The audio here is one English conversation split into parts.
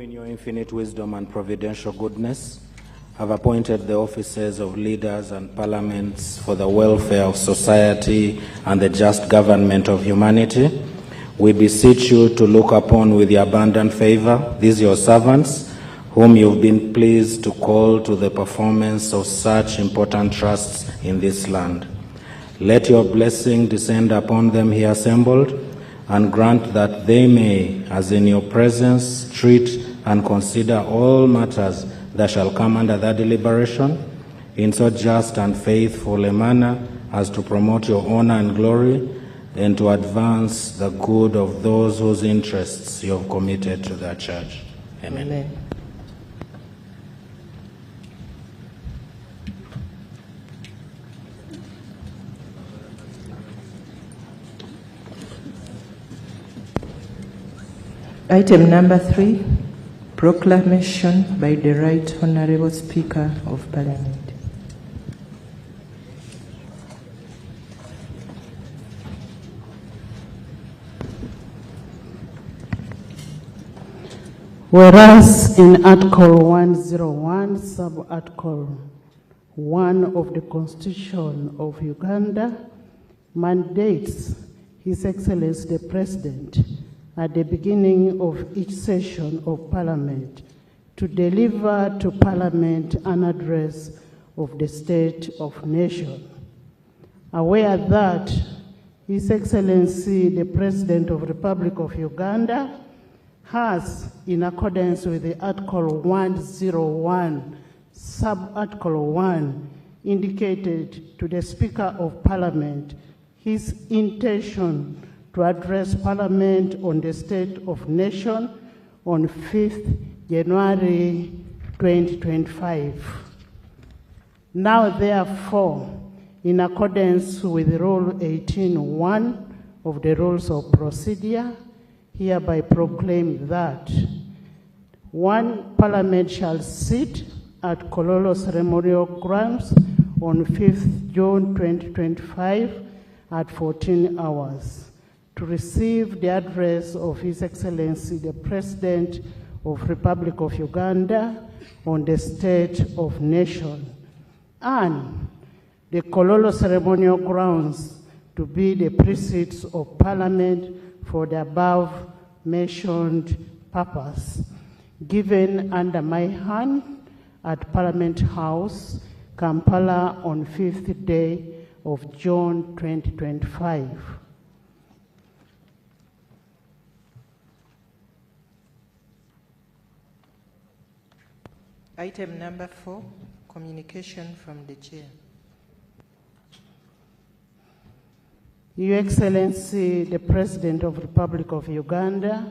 in your infinite wisdom and providential goodness, have appointed the offices of leaders and parliaments for the welfare of society and the just government of humanity, we beseech you to look upon with your abundant favor these your servants, whom you've been pleased to call to the performance of such important trusts in this land. Let your blessing descend upon them here assembled, and grant that they may, as in your presence, treat and consider all matters that shall come under their deliberation in so just and faithful a manner as to promote your honor and glory, and to advance the good of those whose interests you have committed to the church. Amen. Amen. Item number 3, proclamation by the Right Honourable Speaker of Parliament. Whereas in Article 101, Sub-Article 1 of the Constitution of Uganda mandates His Excellency the President at the beginning of each session of Parliament to deliver to Parliament an address of the State of Nation. Aware that His Excellency the President of the Republic of Uganda has, in accordance with the Article 101, Sub-Article 1, indicated to the Speaker of Parliament his intention to address Parliament on the State of Nation on 5th January 2025. Now, therefore, in accordance with Rule 18.1 of the Rules of Procedure, hereby proclaim that 1. Parliament shall sit at Kololo ceremonial grounds on 5th June 2025 at 14 hours to receive the address of His Excellency the President of Republic of Uganda on the State of Nation, and the Kololo ceremonial grounds to be the precincts of Parliament for the above-mentioned purpose, given under my hand at Parliament House, Kampala, on 5th day of June 2025. Item number 4, communication from the Chair. Your Excellency, the President of the Republic of Uganda,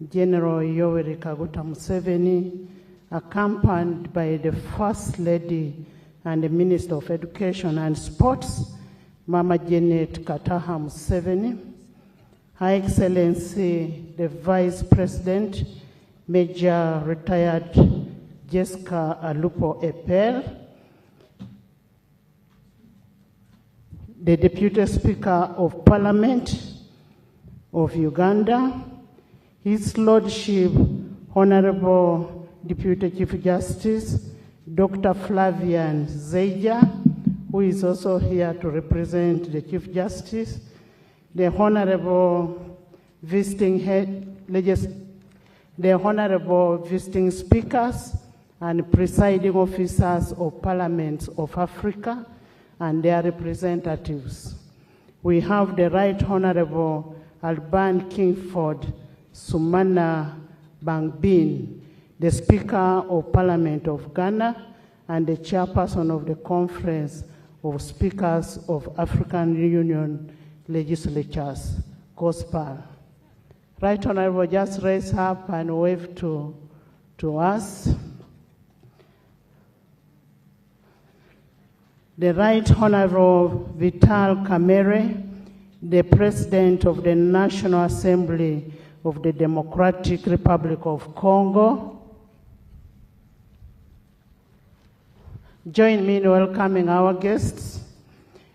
General Yoweri Kaguta Museveni, accompanied by the First Lady and the Minister of Education and Sports, Mama Janet Kataha Museveni, Her Excellency, the Vice President, Major Retired Jessica Alupo Epel, the Deputy Speaker of Parliament of Uganda, His Lordship, Honorable Deputy Chief Justice, Dr. Flavian Zeija, who is also here to represent the Chief Justice, the Honorable Visiting Speakers and Presiding Officers of Parliaments of Africa and their representatives. We have the Right Honorable Alban Kingford Sumana Bangbin, the Speaker of Parliament of Ghana and the Chairperson of the Conference of Speakers of African Union Legislatures, COSPAL. Right Honorable, just raise up and wave to us. The Right Honorable Vital Kamerhe, the President of the National Assembly of the Democratic Republic of Congo. Join me in welcoming our guests.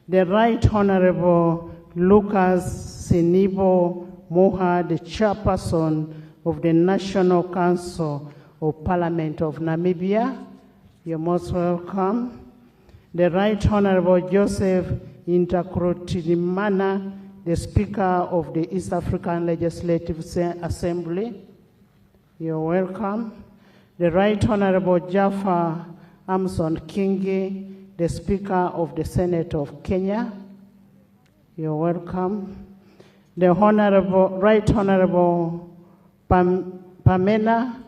The Right Honorable Lucas Sinibo Moha, the Chairperson of the National Council of Parliament of Namibia. You're most welcome. The Right Honorable Joseph Intakrotinimana, the Speaker of the East African Legislative Assembly. You're welcome. The Right Honorable Jaffa Amson Kingi, the Speaker of the Senate of Kenya. You're welcome. The Right Honorable Pamena,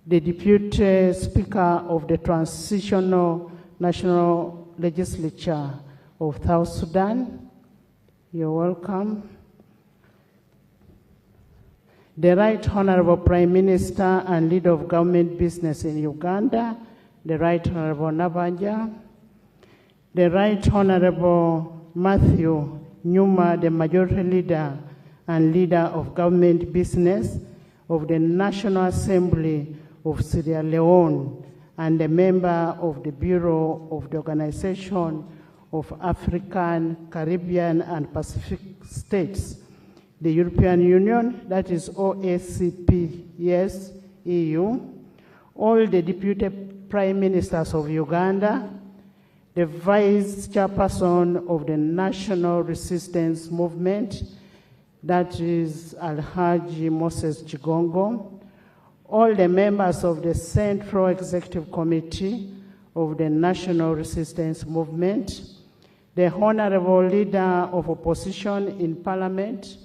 the Deputy Speaker of the Transitional National Legislature of South Sudan. You're welcome. The Right Honorable Prime Minister and Leader of Government Business in Uganda, the Right Honorable Nabanja. The Right Honorable Matthew Nyuma, the Majority Leader and Leader of Government Business of the National Assembly of Sierra Leone and a member of the Bureau of the Organization of African, Caribbean, and Pacific States, the European Union, that is OACP, yes, EU, all the Deputy Prime Ministers of Uganda, the Vice Chairperson of the National Resistance Movement, that is Alhaji Moses Chigongo, all the members of the Central Executive Committee of the National Resistance Movement, the Honorable Leader of Opposition in Parliament,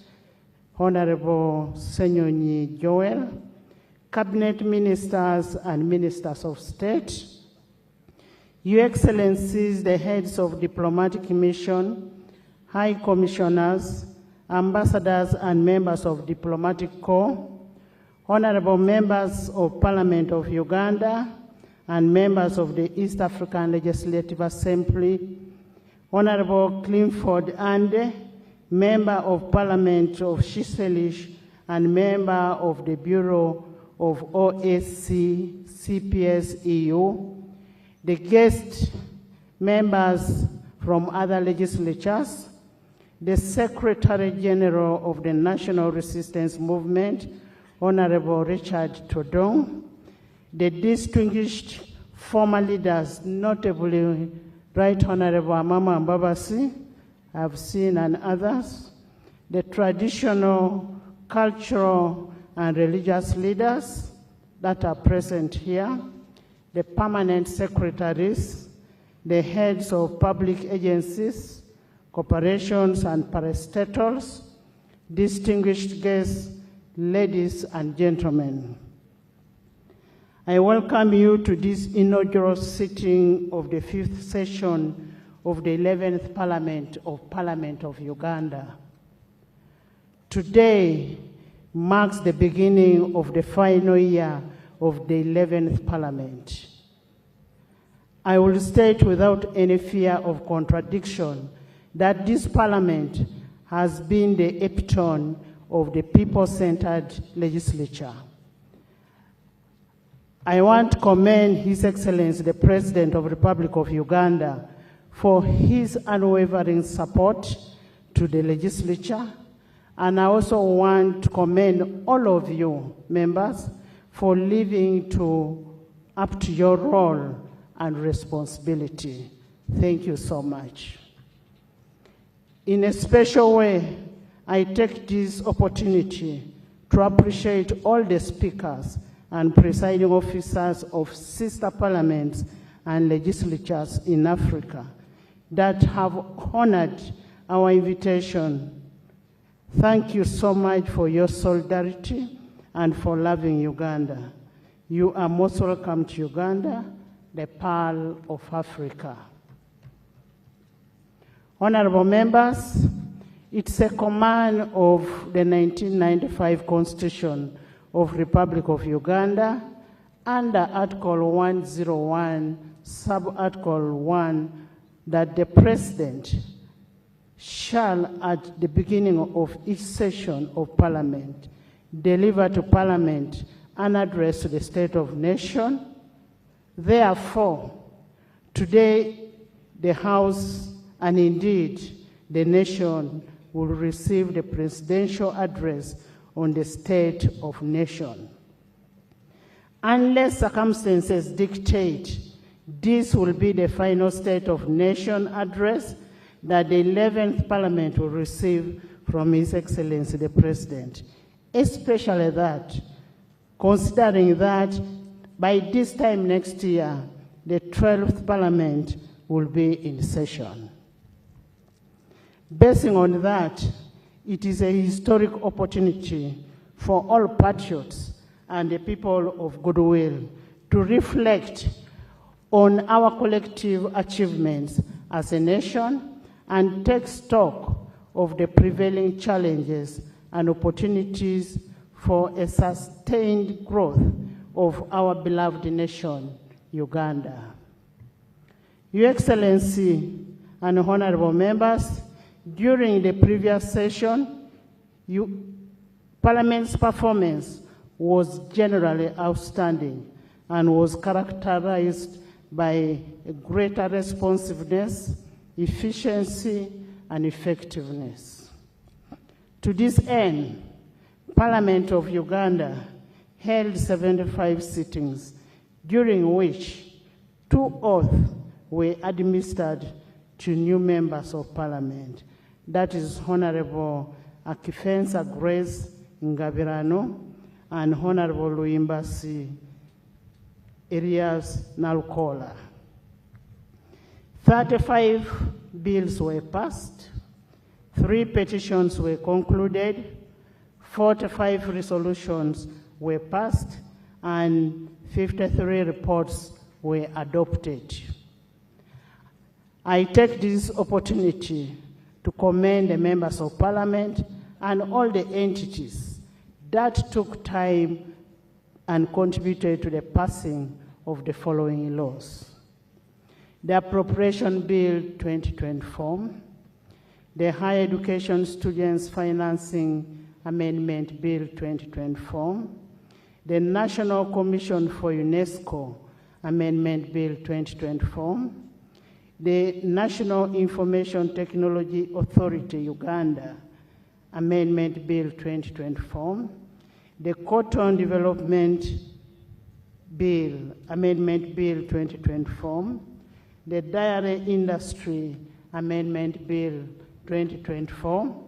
Honorable Senyonyi Joel, Cabinet Ministers and Ministers of State, Your Excellencies, the heads of diplomatic mission, High Commissioners, Ambassadors and members of Diplomatic Corps, Honorable members of Parliament of Uganda and members of the East African Legislative Assembly, Honorable Clifford Ande, Member of Parliament of Shiselish and member of the Bureau of OAC CPS EU, the guest members from other legislatures, the Secretary General of the National Resistance Movement, Honorable Richard Todong, the distinguished former leaders, notably Right Honorable Amama Mbabasi, I've seen, and others, the traditional, cultural, and religious leaders that are present here, the permanent secretaries, the heads of public agencies, corporations, and parastatals, distinguished guests, ladies and gentlemen. I welcome you to this inaugural sitting of the 5th session of the 11th Parliament of Uganda. Today marks the beginning of the final year of the 11th Parliament. I will state without any fear of contradiction that this Parliament has been the epitome of the people-centered legislature. I want to commend His Excellency, the President of the Republic of Uganda, for his unwavering support to the legislature. And I also want to commend all of you, members, for living up to your role and responsibility. Thank you so much. In a special way, I take this opportunity to appreciate all the speakers and presiding officers of sister parliaments and legislatures in Africa that have honored our invitation. Thank you so much for your solidarity and for loving Uganda. You are most welcome to Uganda, the Pearl of Africa. Honorable members, it's a command of the 1995 Constitution of Republic of Uganda under Article 101, Sub-Article 1, that the President shall, at the beginning of each session of Parliament, deliver to Parliament an address to the State of Nation. Therefore, today the House and indeed the nation will receive the presidential address on the state of nation. Unless circumstances dictate, this will be the final State of Nation address that the 11th Parliament will receive from His Excellency the President, especially that, considering that by this time next year, the 12th Parliament will be in session. Basing on that, it is a historic opportunity for all patriots and the people of goodwill to reflect on our collective achievements as a nation and take stock of the prevailing challenges and opportunities for a sustained growth of our beloved nation, Uganda. Your Excellency and honorable members, during the previous session, Parliament's performance was generally outstanding and was characterized by a greater responsiveness, efficiency, and effectiveness. To this end, Parliament of Uganda held 75 sittings, during which 2 oaths were administered to new members of Parliament. That is Honorable Akifensa Grace Ngabirano and Honorable Luimbasi Elias Nalukola. 35 bills were passed, 3 petitions were concluded, 45 resolutions were passed, and 53 reports were adopted. I take this opportunity to commend the members of Parliament and all the entities that took time and contributed to the passing of the following laws: the Appropriation Bill 2024, the Higher Education Students Financing Amendment Bill 2024, the National Commission for UNESCO Amendment Bill 2024, the National Information Technology Authority Uganda Amendment Bill 2024, the Cotton Development Bill, Amendment Bill 2024, the Dairy Industry Amendment Bill 2024,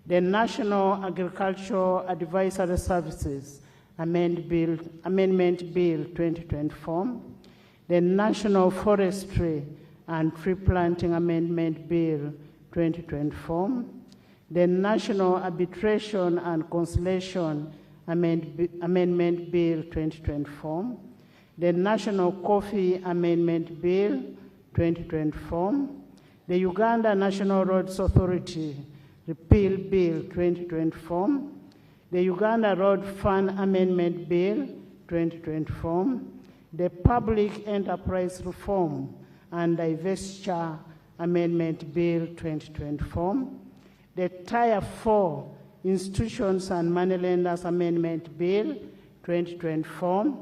the National Agricultural Advisory Services Amendment Bill 2024, the National Forestry and Tree Planting Amendment Bill 2024, the National Arbitration and Conciliation Amendment Bill 2024, the National Coffee Amendment Bill 2024, the Uganda National Roads Authority Repeal Bill 2024, the Uganda Road Fund Amendment Bill 2024, the Public Enterprise Reform and Divestiture Amendment Bill 2024, the Tier 4 Institutions and Moneylenders Amendment Bill 2024,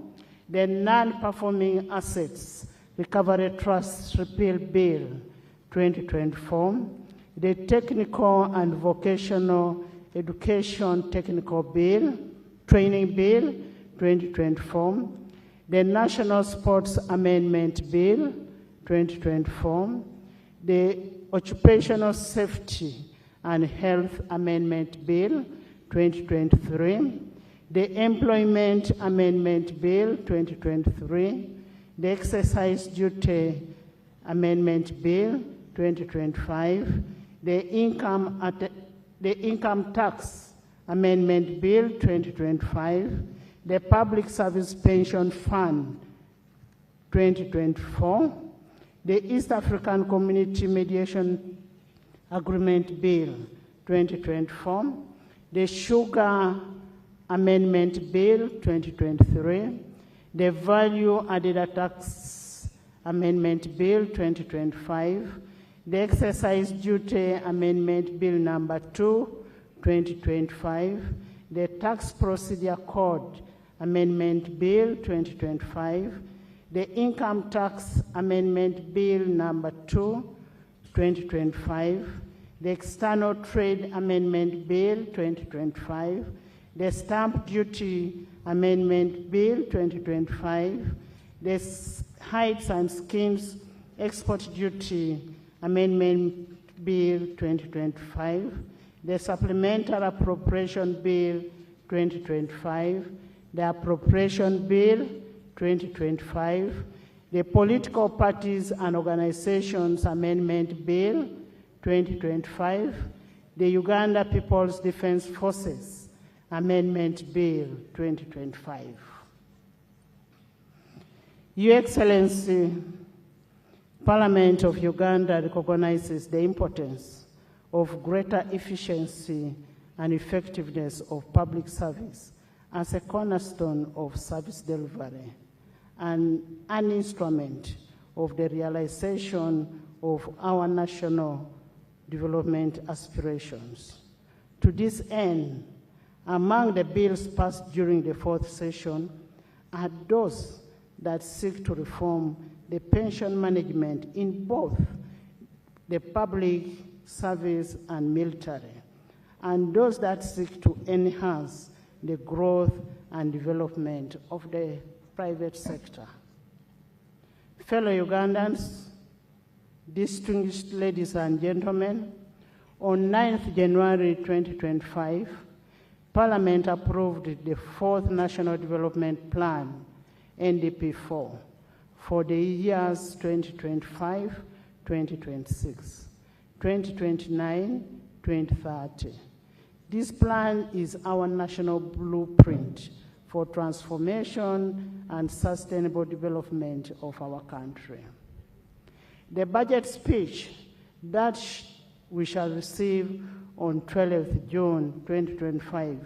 the Non-Performing Assets Recovery Trust Repeal Bill 2024, the Technical and Vocational Education Technical Bill, Training Bill 2024, the National Sports Amendment Bill 2024, the Occupational Safety and Health Amendment Bill 2023, the Employment Amendment Bill 2023, the Exercise Duty Amendment Bill 2025, the Income Tax Amendment Bill 2025, the Public Service Pension Fund 2024, the East African Community Mediation Agreement Bill 2024, the Sugar Amendment Bill 2023, the Value Added Tax Amendment Bill 2025, the Exercise Duty Amendment Bill number 2, 2025, the Tax Procedure Code Amendment Bill 2025, the Income Tax Amendment Bill number 2, 2025, the External Trade Amendment Bill 2025, the Stamp Duty Amendment Bill 2025, the Heights and Skins Export Duty Amendment Bill 2025, the Supplementary Appropriation Bill 2025, the Appropriation Bill 2025, the Political Parties and Organizations Amendment Bill 2025, the Uganda People's Defense Forces Amendment Bill 2025. Your Excellency, Parliament of Uganda recognizes the importance of greater efficiency and effectiveness of public service as a cornerstone of service delivery and an instrument of the realization of our national development aspirations. To this end, among the bills passed during the fourth session are those that seek to reform the pension management in both the public service and military, and those that seek to enhance the growth and development of the private sector. Fellow Ugandans, distinguished ladies and gentlemen, on 9th January 2025, Parliament approved the Fourth National Development Plan, NDP4, for the years 2025, 2026, 2029, 2030. This plan is our national blueprint for transformation and sustainable development of our country. The budget speech that we shall receive on 12th June 2025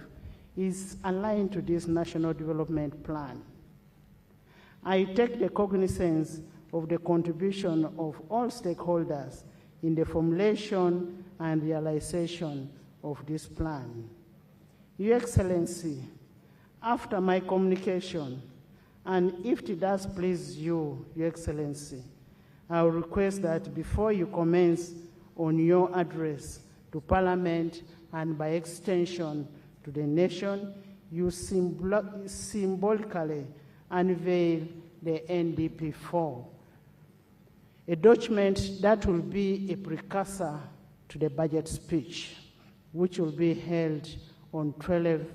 is aligned to this national development plan. I take the cognizance of the contribution of all stakeholders in the formulation and realization of this plan. Your Excellency, after my communication, and if it does please you, Your Excellency, I will request that before you commence on your address to Parliament and by extension to the nation, you symbolically unveil the NDP4, a document that will be a precursor to the budget speech, which will be held on 12th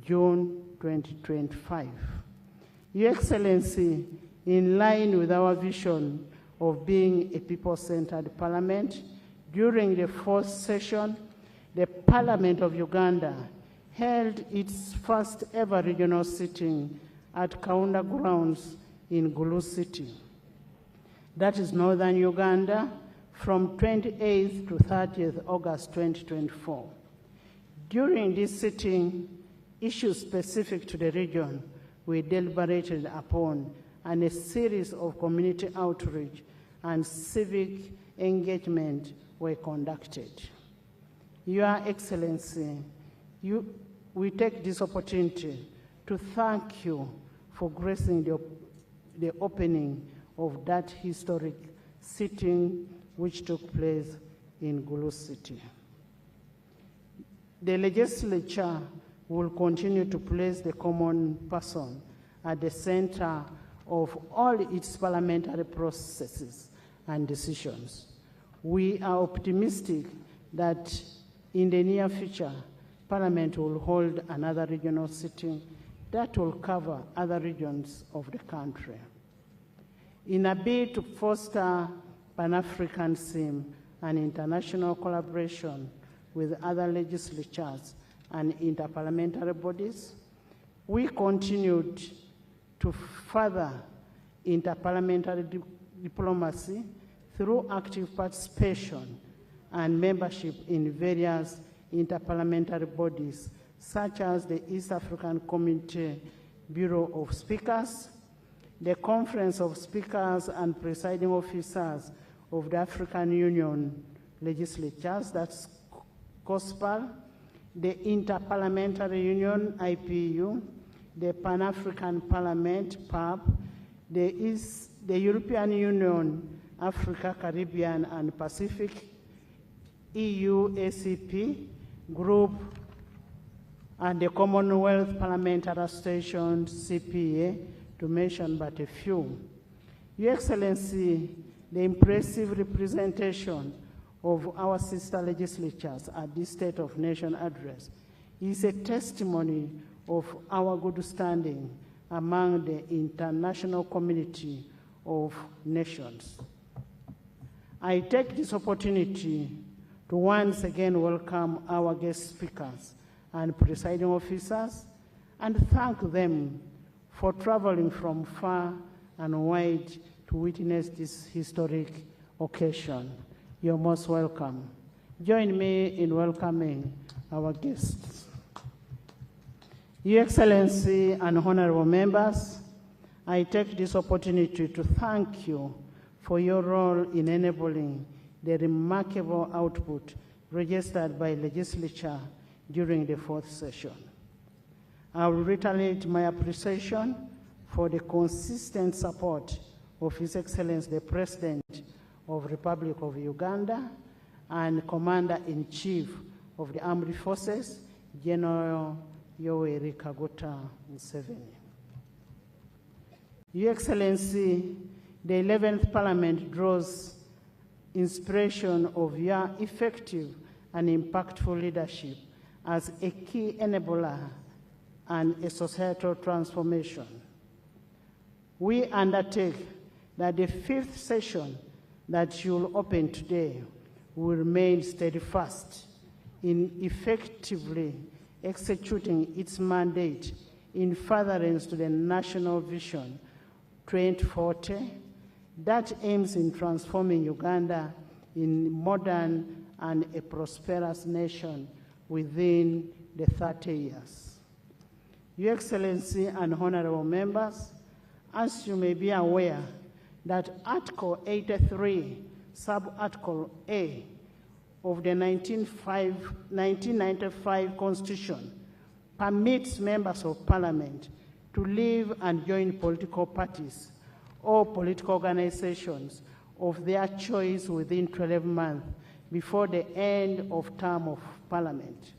June 2025. Your Excellency, in line with our vision of being a people-centered parliament, during the fourth session, the Parliament of Uganda held its first ever regional sitting at Kaunda Grounds in Gulu City. That is northern Uganda, from 28th to 30th August 2024. During this sitting, issues specific to the region were deliberated upon, and a series of community outreach and civic engagement were conducted. Your Excellency, we take this opportunity to thank you for gracing the opening of that historic sitting which took place in Gulu City. The legislature will continue to place the common person at the center of all its parliamentary processes and decisions. We are optimistic that in the near future, Parliament will hold another regional sitting that will cover other regions of the country. In a bid to foster Pan-Africanism and international collaboration with other legislatures and interparliamentary bodies, we continued to further interparliamentary diplomacy through active participation and membership in various interparliamentary bodies, such as the East African Community Bureau of Speakers, the Conference of Speakers and Presiding Officers of the African Union Legislatures, that's COSPAL, the Interparliamentary Union, IPU, the Pan-African Parliament, PAP, the European Union, Africa, Caribbean, and Pacific, EU, ACP, Group, and the Commonwealth Parliamentary Station, CPA, to mention but a few. Your Excellency, the impressive representation of our sister legislatures at this State of Nation address is a testimony of our good standing among the international community of nations. I take this opportunity to once again welcome our guest speakers and presiding officers and thank them for traveling from far and wide to witness this historic occasion. You're most welcome. Join me in welcoming our guests. Your Excellency and honorable members, I take this opportunity to thank you for your role in enabling the remarkable output registered by legislature during the fourth session. I will reiterate my appreciation for the consistent support of His Excellency the President of the Republic of Uganda and Commander-in-Chief of the Armed Forces, General Yoweri Kaguta Museveni. Your Excellency, the 11th Parliament draws inspiration of your effective and impactful leadership as a key enabler and a societal transformation. We undertake that the fifth session that you'll open today will remain steadfast in effectively executing its mandate in furtherance to the National Vision 2040 that aims in transforming Uganda in modern and a prosperous nation within the 30 years. Your Excellency and honorable members, as you may be aware, that Article 83, Sub-Article A of the 1995 Constitution permits members of Parliament to leave and join political parties or political organizations of their choice within 12 months before the end of term of Parliament,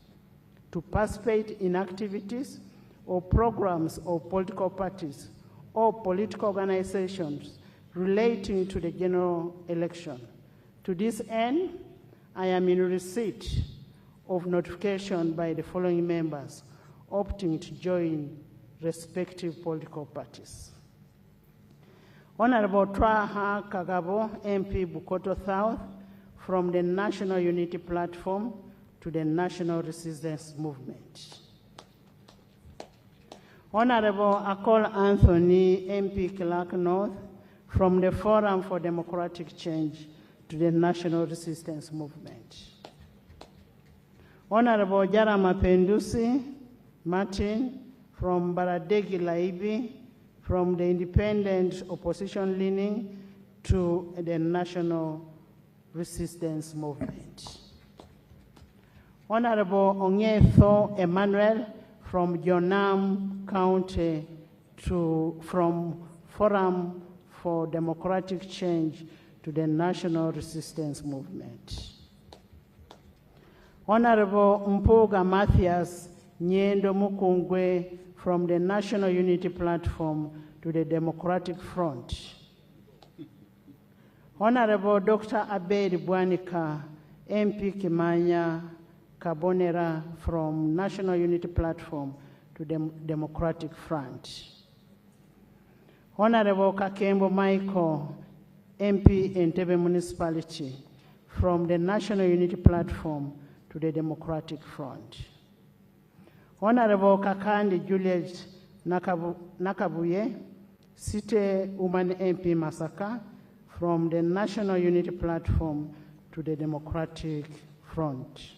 to participate in activities or programs of political parties or political organizations relating to the general election. To this end, I am in receipt of notification by the following members opting to join respective political parties. Honorable Twaha Kagabo, MP Bukoto South, from the National Unity Platform to the National Resistance Movement. Honorable Akol Anthony, MP Clark North, from the Forum for Democratic Change to the National Resistance Movement. Honorable Jarama Pendusi Martin, from Baradegi Laibi, from the Independent Opposition Leaning to the National Resistance Movement. Honorable Onyetho Emmanuel, from Jonam County from Forum for Democratic Change to the National Resistance Movement. Honorable Mpuga Matthias Nyendo Mukungwe, from the National Unity Platform to the Democratic Front. Honorable Dr. Abed Bwanika, MP Kimanya Kabonera, from National Unity Platform to the Democratic Front. Honorable Kakembo Michael, MP Entebbe Municipality, from the National Unity Platform to the Democratic Front. Honorable Kakandi Juliet Nakabuye, City Woman MP Masaka, from the National Unity Platform to the Democratic Front.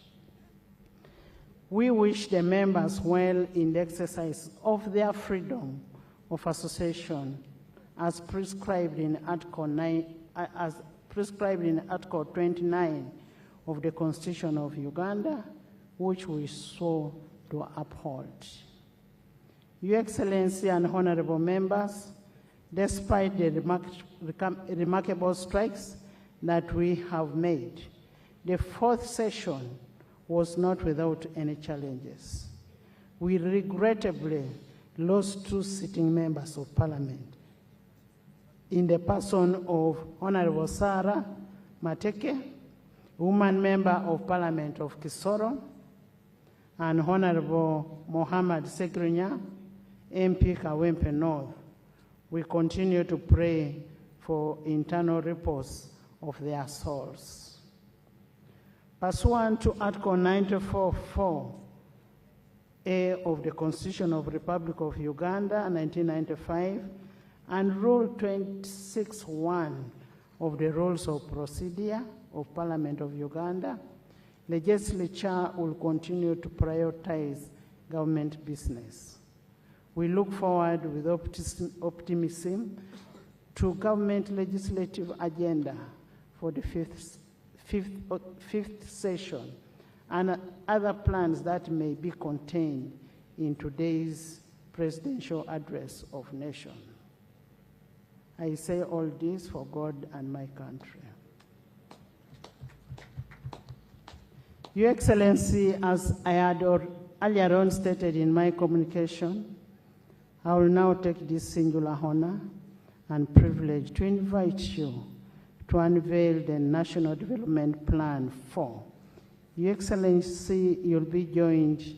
We wish the members well in the exercise of their freedom of association as prescribed in Article 29 of the Constitution of Uganda, which we swore to uphold. Your Excellency and honorable members, despite the remarkable strides that we have made, the fourth session was not without any challenges. we regrettably lost 2 sitting members of parliament in the person of Honorable Sarah Mateke, woman member of parliament of Kisoro, and Honorable Mohammed Segrinya, MP Kawempe North. We continue to pray for internal repose of their souls. Pursuant to Article 94(4)A of the Constitution of the Republic of Uganda, 1995, and Rule 26(1) of the Rules of Procedure of Parliament of Uganda, legislature will continue to prioritize government business. We look forward with optimism to government legislative agenda for the fifth session and other plans that may be contained in today's presidential address of nation. I say all this for God and my country. Your Excellency, as I had earlier on stated in my communication, I will now take this singular honor and privilege to invite you to unveil the National Development Plan 4. Your Excellency, you'll be joined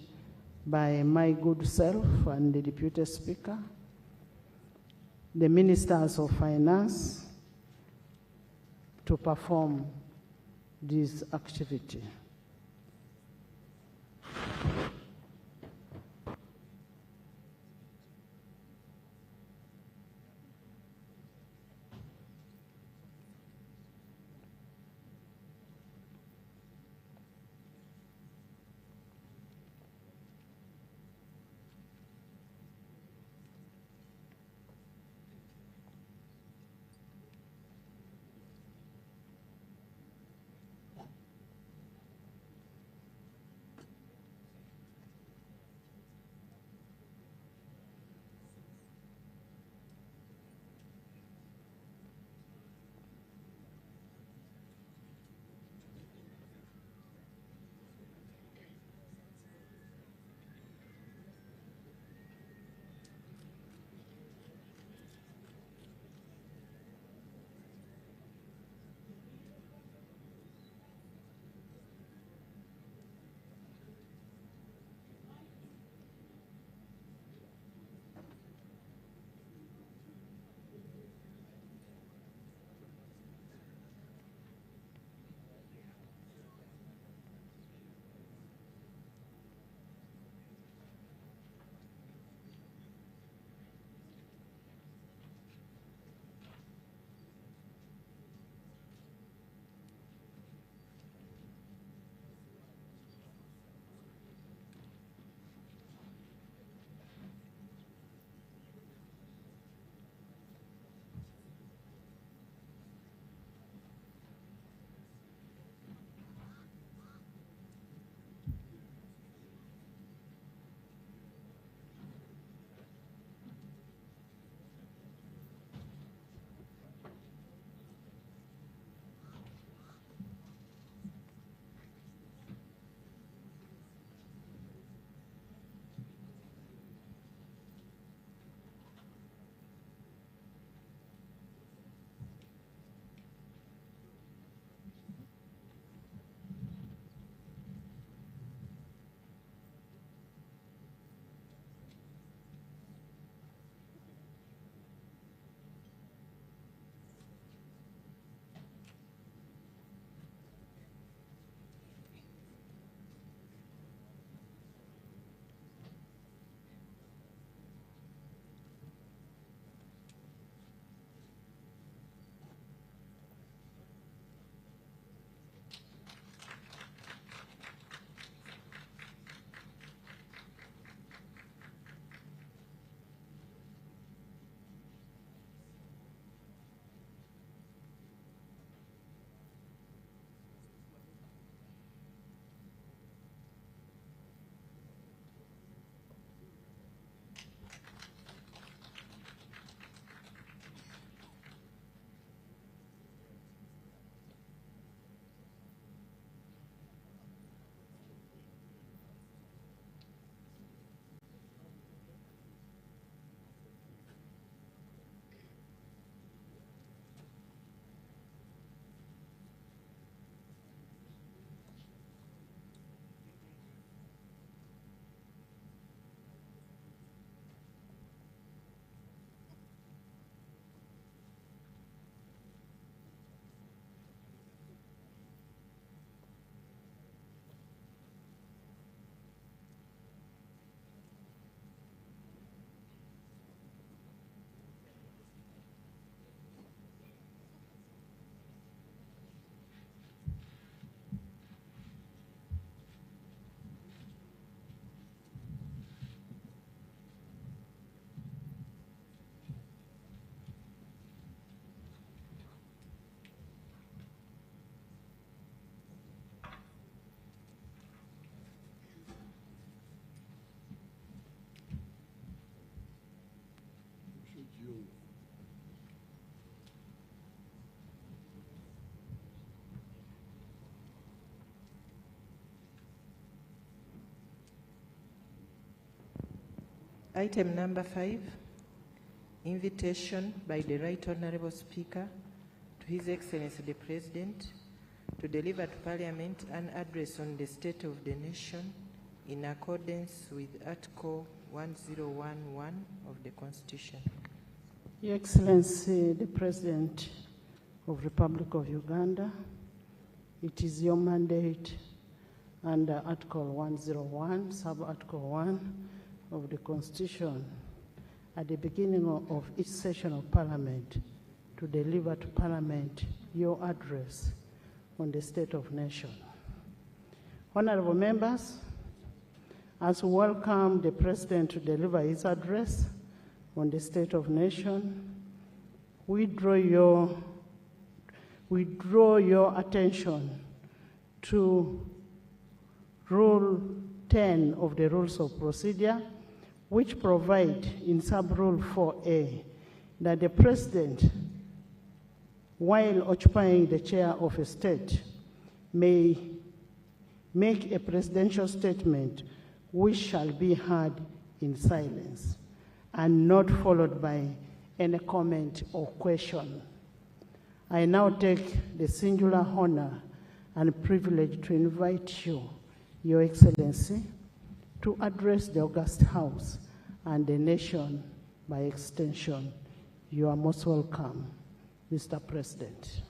by my good self and the Deputy Speaker, the Ministers of Finance, to perform this activity. Item number 5, invitation by the Right Honourable Speaker to His Excellency the President to deliver to Parliament an address on the state of the nation in accordance with Article 1011 of the Constitution. Your Excellency, the President of the Republic of Uganda, it is your mandate under Article 101, Sub-Article 1 of the Constitution, at the beginning of each session of Parliament, to deliver to Parliament your address on the state of nation. Honorable members, as we welcome the President to deliver his address on the state of nation, we draw your attention to Rule 10 of the Rules of Procedure, which provide in Sub-Rule 4A that the President, while occupying the chair of a state, may make a presidential statement which shall be heard in silence and not followed by any comment or question. I now take the singular honor and privilege to invite you, Your Excellency, to address the August House and the nation by extension. You are most welcome, Mr. President.